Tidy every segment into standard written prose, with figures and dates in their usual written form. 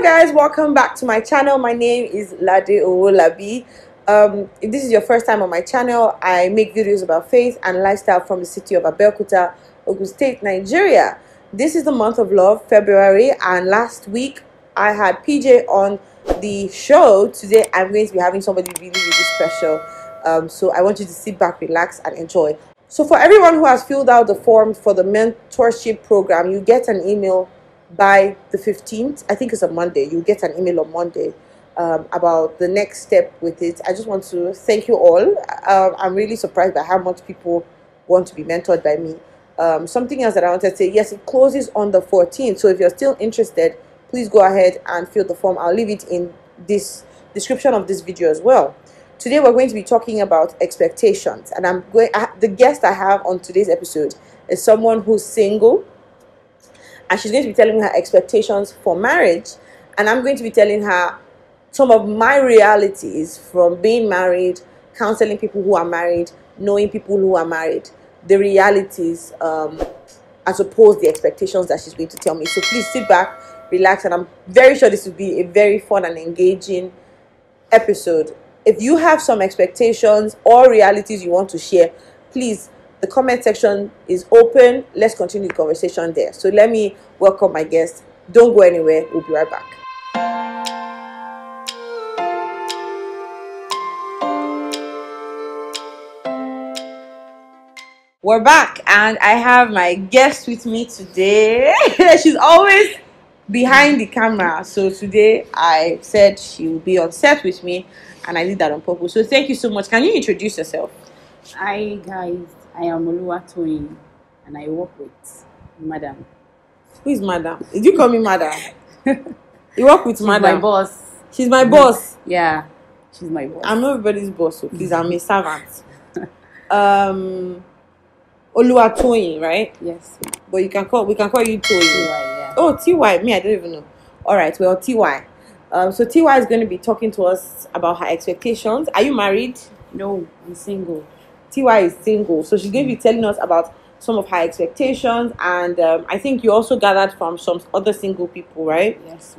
Hello guys, welcome back to my channel. My name is Lade Owolabi. If this is your first time on my channel, I make videos about faith and lifestyle from the city of Abeokuta, Ogun State, Nigeria. This is the month of love, February, and last week I had PJ on the show. Today I'm going to be having somebody really special. So I want you to sit back, relax, and enjoy. So for everyone who has filled out the form for the mentorship program, you get an email by the 15th. I think it's a Monday. You get an email on Monday about the next step with it. I just want to thank you all. I'm really surprised by how much people want to be mentored by me. Something else that I wanted to say, yes, it closes on the 14th. So if you're still interested, please go ahead and fill the form. I'll leave it in this description of this video as well. Today we're going to be talking about expectations, and the guest I have on today's episode is someone who's single, and she's going to be telling me her expectations for marriage, and I'm going to be telling her some of my realities from being married, counseling people who are married, knowing people who are married, the realities as opposed to the expectations that she's going to tell me. So please sit back, relax, and I'm very sure this will be a very fun and engaging episode. If you have some expectations or realities you want to share, please, the comment section is open. Let's continue the conversation there. So let me welcome my guest. Don't go anywhere. We'll be right back. We're back, and I have my guest with me today. She's always behind the camera. So today I said she will be on set with me, and I did that on purpose. So thank you so much. Can you introduce yourself? Hi guys, I am Oluwatoyin, and I work with Madam. Who is Madam? Did you call me Madam? You work with Madam? She's my boss. She's my boss? Yeah, she's my boss. I'm not everybody's boss, so please, I'm a servant. Oluwatoyin, right? Yes. But we can call you Toyin. Yeah. Oh, TY. Me, I don't even know. All right, well, TY. So TY is going to be talking to us about her expectations. Are you married? No, I'm single. TY is single, so she's going to be telling us about some of her expectations, and I think you also gathered from some other single people, right? Yes.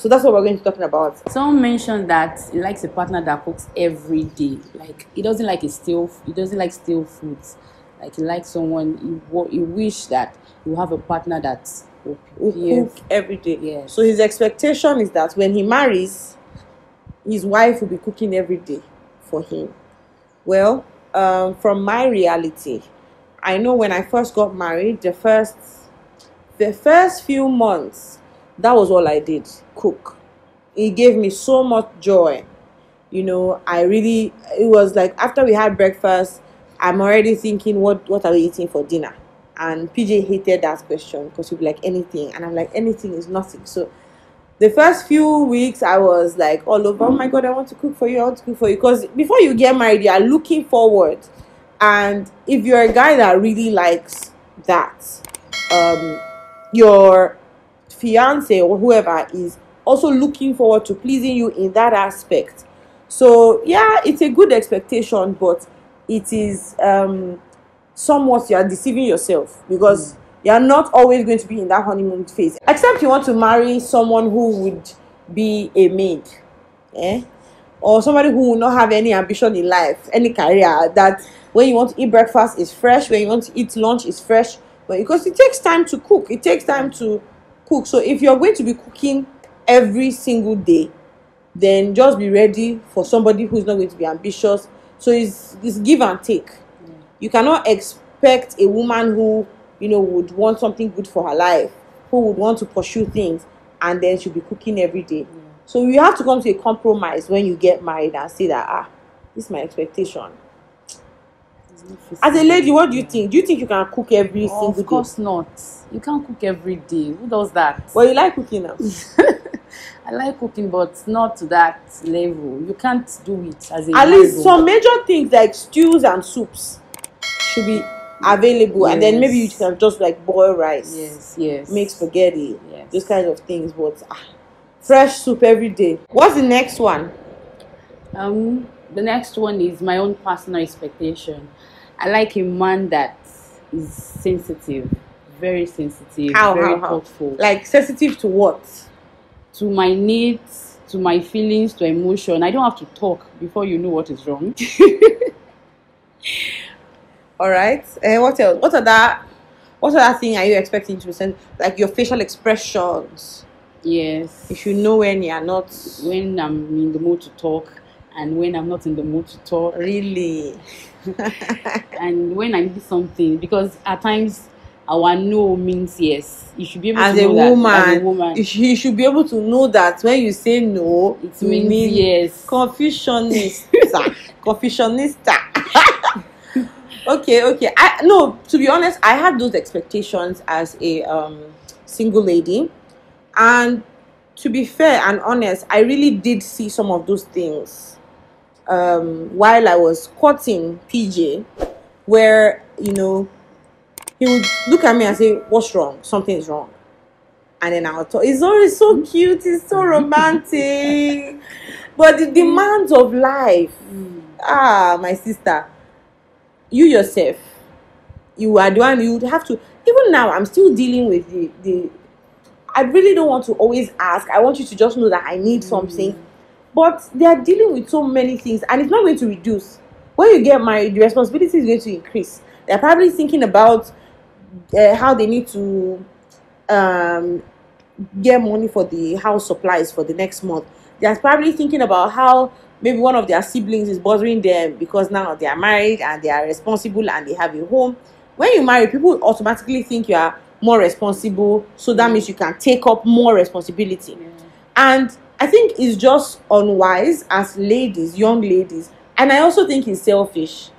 So that's what we're going to be talking about. Someone mentioned that he likes a partner that cooks every day. Like he doesn't like stale foods. Like he likes someone. He wish that you have a partner that will cook every day. Yes. So his expectation is that when he marries, his wife will be cooking every day for him. Well, from my reality, I know when I first got married, the first few months, that was all I did, cook. It gave me so much joy. You know, it was like after we had breakfast, I'm already thinking, what are we eating for dinner? And PJ hated that question because he'd be like, anything. And I'm like, anything is nothing. So the first few weeks, I was like all over, oh my God, I want to cook for you. I want to cook for you. Because before you get married, you are looking forward. And if you're a guy that really likes that, your fiance or whoever is also looking forward to pleasing you in that aspect. So yeah, it's a good expectation, but it is somewhat you are deceiving yourself, because you are not always going to be in that honeymoon phase, except you want to marry someone who would be a maid, or somebody who will not have any ambition in life, any career, that when you want to eat breakfast is fresh, when you want to eat lunch is fresh, but because it takes time to cook. So if you're going to be cooking every single day, then just be ready for somebody who's not going to be ambitious. So it's give and take. You cannot expect a woman who, would want something good for her life, who would want to pursue things, and then she'll be cooking every day. So you have to come to a compromise when you get married and say that, this is my expectation. As a lady, what do you think? Do you think you can cook every single day? Of course not. You can't cook every day. Who does that? Well, you like cooking now. I like cooking, but not to that level. You can't do it as a At least some major things like stews and soups should be available, and then maybe you can just like boil rice, make spaghetti, those kinds of things. But fresh soup every day. What's the next one? The next one is my own personal expectation. I like a man that is sensitive, very sensitive, very thoughtful. Like sensitive to what? to my needs, to my feelings, to emotion. I don't have to talk before you know what is wrong. All right. And what else? What other thing are you expecting to send? Like your facial expressions. Yes. If you know when you are not When I'm in the mood to talk and when I'm not in the mood to talk. really. And when I need something, because at times our no means yes. You should be able As to a know that as a woman, woman. you should be able to know that when you say no, It you means mean yes. Confucianista. Confucianista. Okay. No, to be honest, I had those expectations as a single lady, and to be fair and honest, I really did see some of those things while I was courting PJ, where he would look at me and say, "What's wrong? Something is wrong." And then I'll talk. It's always so cute. It's so romantic. But the demands of life, my sister, you yourself, you are the one. You would have to. Even now, I'm still dealing with the. I really don't want to always ask. I want you to just know that I need something. But they are dealing with so many things, and it's not going to reduce. When you get married, the responsibility is going to increase. They're probably thinking about how they need to get money for the house supplies for the next month. They're probably thinking about how maybe one of their siblings is bothering them because now they are married and they are responsible and they have a home. When you marry, people automatically think you are more responsible, so that means you can take up more responsibility. And I think it's just unwise as ladies, young ladies, and I also think it's selfish.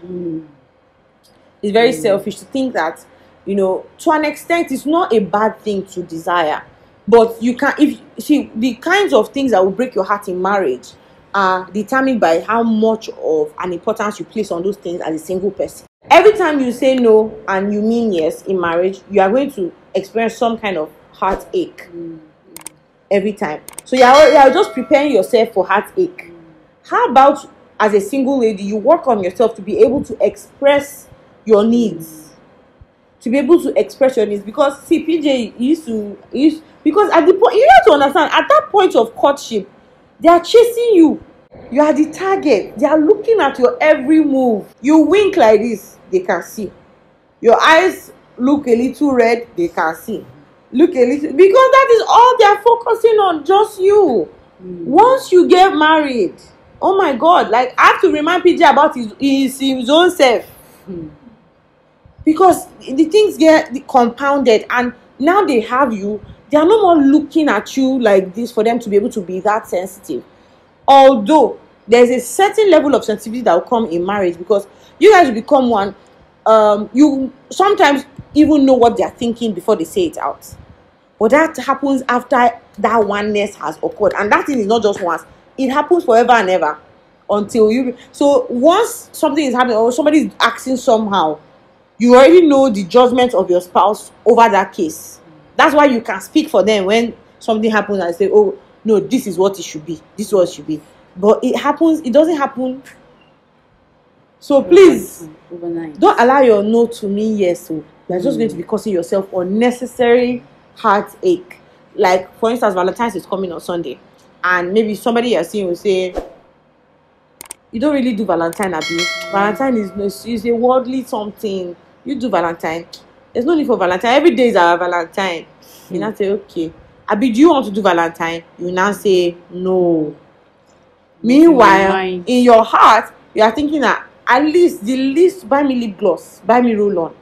It's very selfish to think that, to an extent, it's not a bad thing to desire. But you can, if see, the kinds of things that will break your heart in marriage are determined by how much of an importance you place on those things as a single person. Every time you say no and you mean yes in marriage, you are going to experience some kind of heartache every time. So you are just preparing yourself for heartache. How about as a single lady, you work on yourself to be able to express your needs? To be able to express your needs, because see, PJ used because at the point, you have to understand, at that point of courtship, they are chasing you. You are the target. They are looking at your every move. You wink like this, they can see. Your eyes look a little red, they can see. Look a little, because that is all they are focusing on, just you. Once you get married, oh my God, like I have to remind PJ about his own self. Because the things get compounded, and now they have you. They are no more looking at you like this for them to be able to be that sensitive. Although there's a certain level of sensitivity that will come in marriage, because you guys will become one. You sometimes even know what they are thinking before they say it out. But that happens after that oneness has occurred, and that thing is not just once. It happens forever and ever until you. So once something is happening or somebody is acting somehow, you already know the judgment of your spouse over that case. That's why you can speak for them when something happens and say, "Oh no, this is what it should be. This is what it should be." But it happens. It doesn't happen. So please, Overnight. don't allow your no to mean yes. So you're just going to be causing yourself unnecessary heartache. Like for instance, Valentine's is coming on Sunday, and maybe somebody you're seeing will say, "You don't really do Valentine, Abi. Valentine is a worldly something. You do Valentine. There's no need for Valentine. Every day is our Valentine." You now say, "Okay, Abi, do you want to do Valentine?" You now say, "No." Meanwhile, in your heart, you are thinking that at least buy me lip gloss, buy me roll on.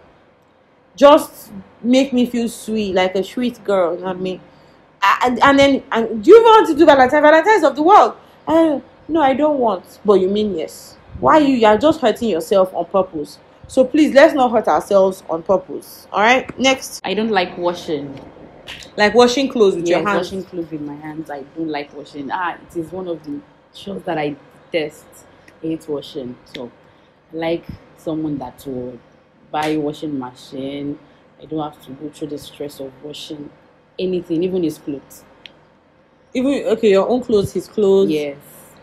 Just make me feel sweet, like a sweet girl, you know what I mean? And then do you want to do Valentine? Valentine's of the world. No, I don't want. But you mean yes. Why you are just hurting yourself on purpose. So please, let's not hurt ourselves on purpose. Alright? Next. I don't like washing. Like washing clothes with your hands. Washing clothes with my hands. I don't like washing. It is one of the chores that I detest. I hate washing. So I like someone that will buy a washing machine. I don't have to go through the stress of washing anything, even his clothes. Your own clothes, his clothes. Yes.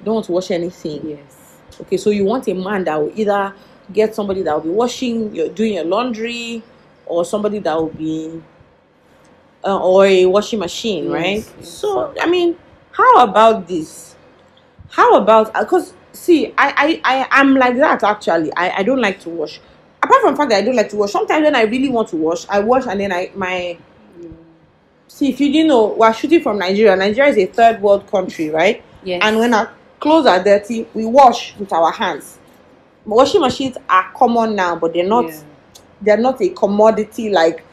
Don't want to wash anything. Yes. Okay, so you want a man that will either get somebody that will be doing your laundry, or somebody that will be or a washing machine, right? Yes. So I mean, how about this? How about, because see, I'm like that actually. I don't like to wash. Apart from the fact that I don't like to wash, sometimes when I really want to wash, I wash and then see, if you didn't know, we're shooting from Nigeria. Nigeria is a third world country, right? Yes. And when our clothes are dirty, we wash with our hands. Washing machines are common now, but they're not. Yeah. They're not a commodity like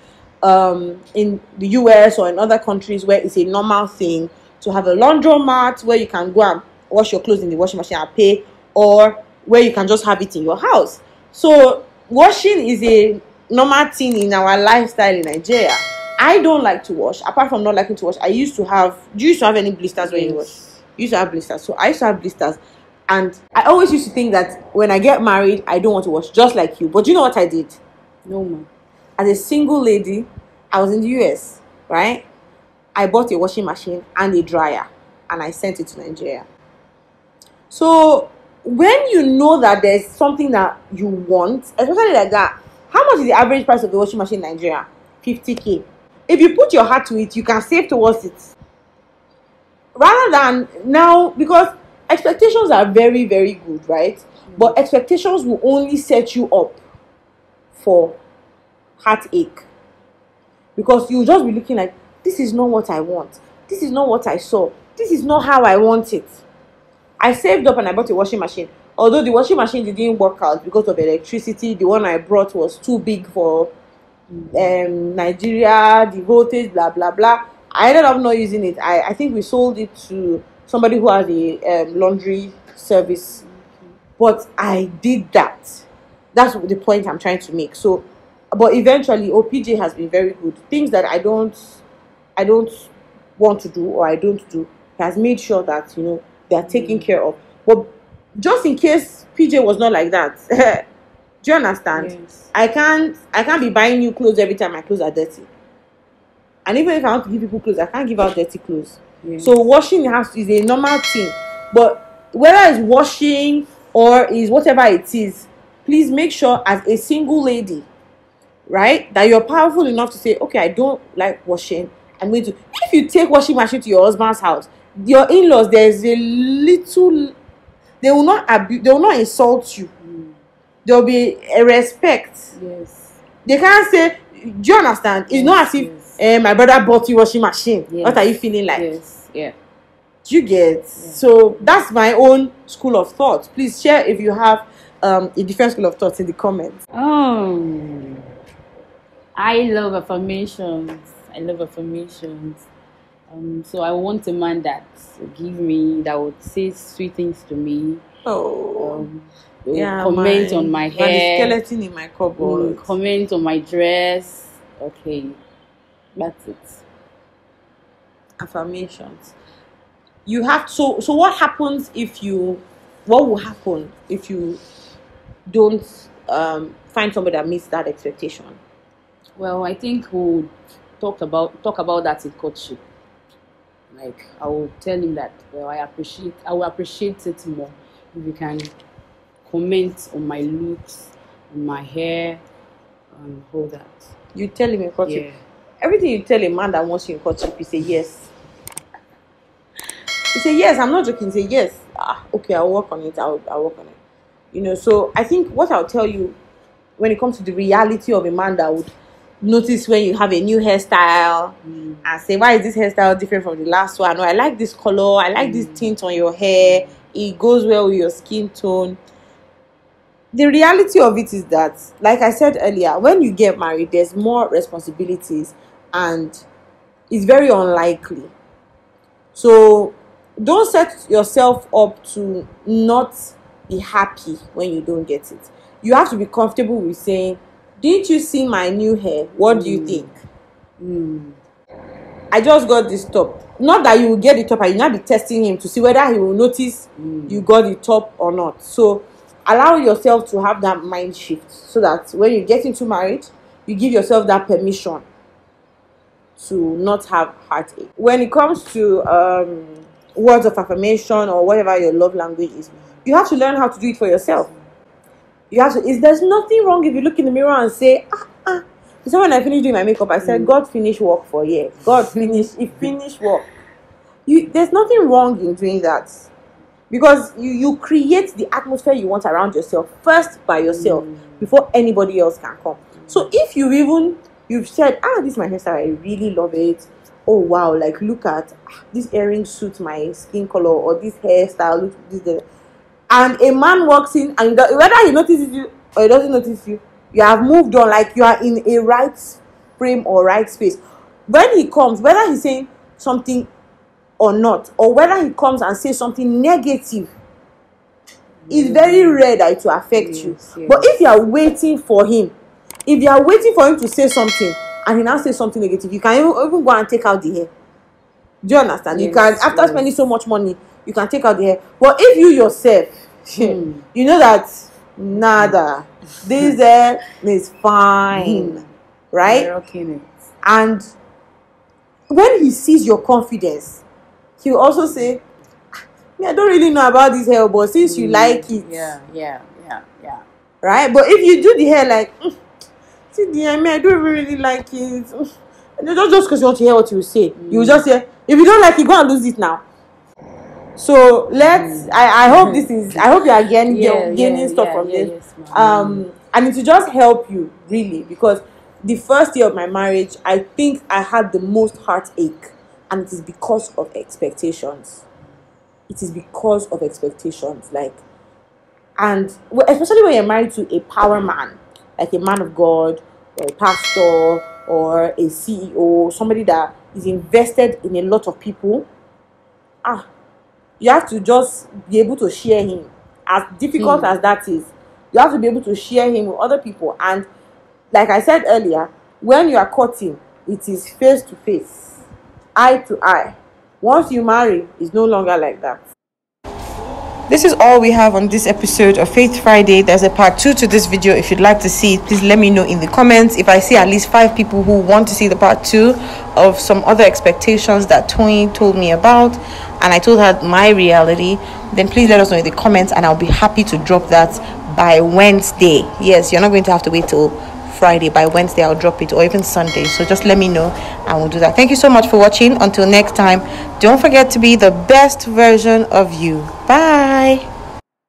in the US or in other countries where it's a normal thing to have a laundromat where you can go and wash your clothes in the washing machine and pay, or where you can just have it in your house. So washing is a normal thing in our lifestyle in Nigeria. I don't like to wash. Apart from not liking to wash, I used to have. Do you used to have any blisters when you wash? You used to have blisters. So I used to have blisters, and I always used to think that when I get married, I don't want to wash, just like you. But do you know what I did? No, man. As a single lady, I was in the US, right? I bought a washing machine and a dryer, and I sent it to Nigeria. So when you know that there's something that you want, especially like that, how much is the average price of the washing machine in Nigeria? 50K. If you put your heart to it, you can save towards it. Rather than now, because expectations are very, very good, right? But expectations will only set you up for heartache, because you'll just be looking like, this is not what I want, this is not what I saw, this is not how I want it. I saved up and I bought a washing machine, although the washing machine didn't work out because of electricity. The one I brought was too big for Nigeria, the voltage, blah blah blah. I ended up not using it. I think we sold it to somebody who has a laundry service. But I did that. That's the point I'm trying to make. So, but eventually, OPJ has been very good. Things that I don't want to do, or I don't do, he has made sure that they are taken care of. But just in case PJ was not like that, do you understand? Yes. I can't be buying new clothes every time my clothes are dirty. And even if I want to give people clothes, I can't give out dirty clothes. Yes. So washing is a normal thing. But whether it's washing or is whatever it is, please make sure as a single lady, right, that you're powerful enough to say, okay, I don't like washing. I'm going to. If you take washing machine to your husband's house, your in-laws, there's a little. They will not insult you. There will be a respect. Yes. They can't say, do you understand? It's not as if my brother bought you washing machine. Yes. What are you feeling like? Yes. Yeah. Do you get? So that's my own school of thought. Please share if you have a different school of thought in the comments. I love affirmations. So I want a man that would say sweet things to me. Comment on my hair. The skeleton in my cupboard. Comment on my dress. Okay, that's it. Affirmations. You have so what happens if you? What will happen if you don't find somebody that meets that expectation? Well, I think we'll talk about that in courtship. Like, I will tell him that, well, I will appreciate it more if you can comment on my looks, on my hair, and all that. You tell him in courtship. Yeah. Everything you tell a man that wants you in courtship, you say yes. You say yes. I'm not joking. Say yes. Okay, I'll work on it. I'll work on it. So I think what I'll tell you when it comes to the reality of a man that would notice when you have a new hairstyle and say, why is this hairstyle different from the last one? No, I like this color. I like this tint on your hair. It goes well with your skin tone. The reality of it is that, like I said earlier, when you get married, there's more responsibilities and it's very unlikely. So don't set yourself up to not be happy when you don't get it. You have to be comfortable with saying, didn't you see my new hair? What do you think? I just got this top. Not that you will get the top and you not be testing him to see whether he will notice you got the top or not. So allow yourself to have that mind shift so that when you get into marriage, you give yourself that permission to not have heartache. When it comes to words of affirmation or whatever your love language is, you have to learn how to do it for yourself. You have to. There's nothing wrong if you look in the mirror and say, So when I finished doing my makeup, I said, God finished work for you. God finished. He finished work. there's nothing wrong in doing that, because you create the atmosphere you want around yourself first by yourself before anybody else can come. So if you've said, this is my hairstyle, I really love it. Oh wow, like look at this earring suits my skin color, or this hairstyle looks this, and a man walks in, and whether he notices you or he doesn't notice you, you have moved on, like you are in a right frame or right space. When he comes, whether he's saying something or not, or whether he comes and says something negative, it's very rare that it will affect you. But if you are waiting for him, to say something and he now says something negative, you can even go and take out the hair. Do you understand? You can, after spending so much money, you can take out the hair. But if you yourself, you know that nada, this hair is fine, right? And when he sees your confidence, he'll also say, I don't really know about this hair, but since you like it, yeah, right? But if you do the hair like, see the hair, I don't really like it, just because you want to hear what you say, you just say, if you don't like it, go and lose it now. So I hope you are gaining stuff from this. And it will just help you, really, because the first year of my marriage, I think I had the most heartache, and it is because of expectations. Like, and especially when you're married to a power man, like a man of God, or a pastor, or a CEO, somebody that is invested in a lot of people. You have to just be able to share him. As difficult as that is, you have to be able to share him with other people. And like I said earlier, when you are courting, it is face to face, eye to eye. Once you marry, it's no longer like that. This is all we have on this episode of Faith Friday. There's a part 2 to this video. If you'd like to see it, please let me know in the comments. If I see at least 5 people who want to see the part 2 of some other expectations that Tony told me about, and I told her my reality, then please let us know in the comments, and I'll be happy to drop that by Wednesday. Yes, you're not going to have to wait till Friday. By Wednesday I'll drop it, or even Sunday. So just let me know and we'll do that. Thank you so much for watching. Until next time, don't forget to be the best version of you. Bye.